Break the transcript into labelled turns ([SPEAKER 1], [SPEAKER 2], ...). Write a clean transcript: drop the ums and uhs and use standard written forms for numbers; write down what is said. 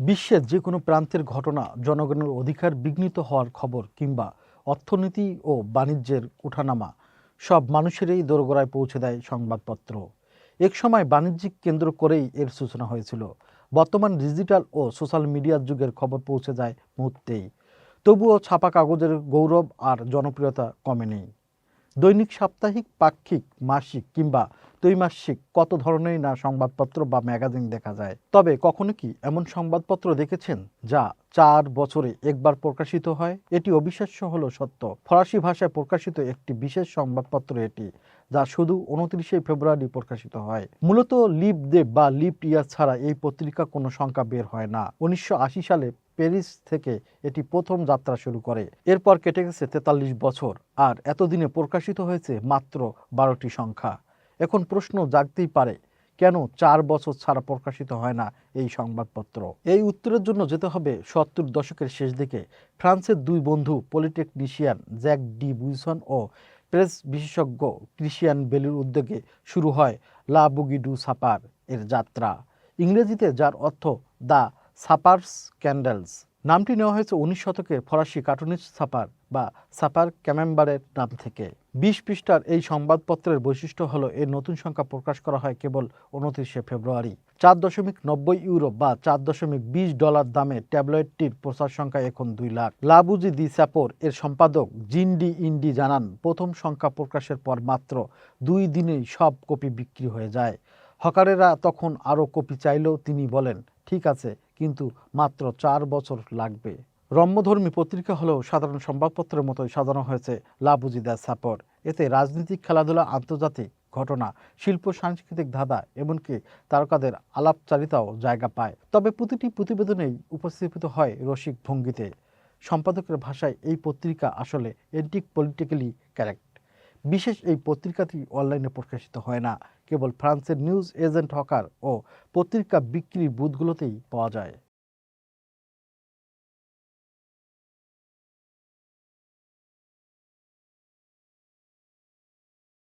[SPEAKER 1] বিশ্বের যে কোনো প্রান্তের ঘটনা, জনগণের অধিকার বিঘ্নিত হওয়ার খবর কিংবা অর্থনীতি ও বাণিজ্যের ওঠানামা সব মানুষেরই দোরগোড়ায় পৌঁছে দেয় সংবাদপত্র। এক সময় বাণিজ্যিক কেন্দ্র করেই এর সূচনা হয়েছিল। বর্তমান ডিজিটাল ও সোশ্যাল মিডিয়ার যুগের খবর পৌঁছে যায় মুহূর্তেই। তবুও ছাপা কাগজের গৌরব আর জনপ্রিয়তা কমেনি। দৈনিক, সাপ্তাহিক, পাক্ষিক, মাসিক কিংবা ত্রৈমাসিক কত ধরনের না সংবাদপত্র বা ম্যাগাজিন দেখা যায়। তবে কখনো কি এমন সংবাদপত্র দেখেছেন যা 4 বছরে একবার প্রকাশিত হয়? এটি অবিশ্বাস্য হলেও সত্য। ফরাসি ভাষায় প্রকাশিত একটি বিশেষ সংবাদপত্র এটি, যা শুধু 29শে ফেব্রুয়ারি প্রকাশিত হয়। মূলত লিপ ডে বা লিপ ইয়ার ছাড়া এই পত্রিকা কোনো সংখ্যা বের হয় না। 1980 সালে প্যারিস থেকে এটি প্রথম যাত্রা শুরু করে। এরপর কেটে গেছে 43 বছর, আর এতদিনে প্রকাশিত হয়েছে মাত্র 12টি সংখ্যা। এখন প্রশ্ন জাগতেই পারে, কেন 4 বছর ছাড়া প্রকাশিত হয় না এই সংবাদপত্র? এই উত্তরের জন্য যেতে হবে 70 দশকের শেষ দিকে। ফ্রান্সের দুই বন্ধু পলিটেকনিশিয়ান জ্যাক ডি বুইসন ও প্রেস বিশেষজ্ঞ ক্রিশ্চিয়ান বেলির উদ্যোগে শুরু হয় লা বুগি ডু সাপার এর যাত্রা, ইংরেজিতে যার অর্থ দ্য সাপার্স ক্যান্ডেলস। নামটি নেওয়া হয়েছে 19 শতকের ফরাসি কার্টুনিস্ট ছাপার বা ছাপার ক্যামেম্বারের নাম থেকে। 20 পৃষ্ঠার এই সংবাদপত্রের বৈশিষ্ট্য হলো এর নতুন সংখ্যা প্রকাশ করা হয় কেবল 29শে ফেব্রুয়ারি। 4.90 ইউরো বা $4.20 দামে ট্যাবলয়েডটির প্রচার সংখ্যা এখন 2 লাখ। লাবুজি দি স্যাপোর এর সম্পাদক জিন ডি ইন্ডি জানান, প্রথম সংখ্যা প্রকাশের পর মাত্র 2 দিনেই সব কপি বিক্রি হয়ে যায়। হকারেরা তখন আরও কপি চাইলেও তিনি বলেন, ঠিক আছে, কিন্তু মাত্র 4 বছর লাগবে। রম্যধর্মী পত্রিকা হলেও সাধারণ সংবাদপত্রের মতোই সাজানো হয়েছে লা বুজি দ্য স্যাপর। এতে রাজনীতিক, খেলাধুলা, আন্তর্জাতিক ঘটনা, শিল্প, সাংস্কৃতিক ধাঁধা, এমনকি তারকাদের আলাপচারিতাও জায়গা পায়। তবে প্রতিটি প্রতিবেদনেই উপস্থাপিত হয় রসিক ভঙ্গিতে। সম্পাদকের ভাষায় এই পত্রিকা আসলে এন্টিক পলিটিক্যালি কারেক্ট। বিশেষ এই পত্রিকাটি অনলাইনে প্রকাশিত হয় না, কেবল ফ্রান্সের নিউজ এজেন্ট, হকার ও পত্রিকা বিক্রির বুথগুলোতেই পাওয়া যায়।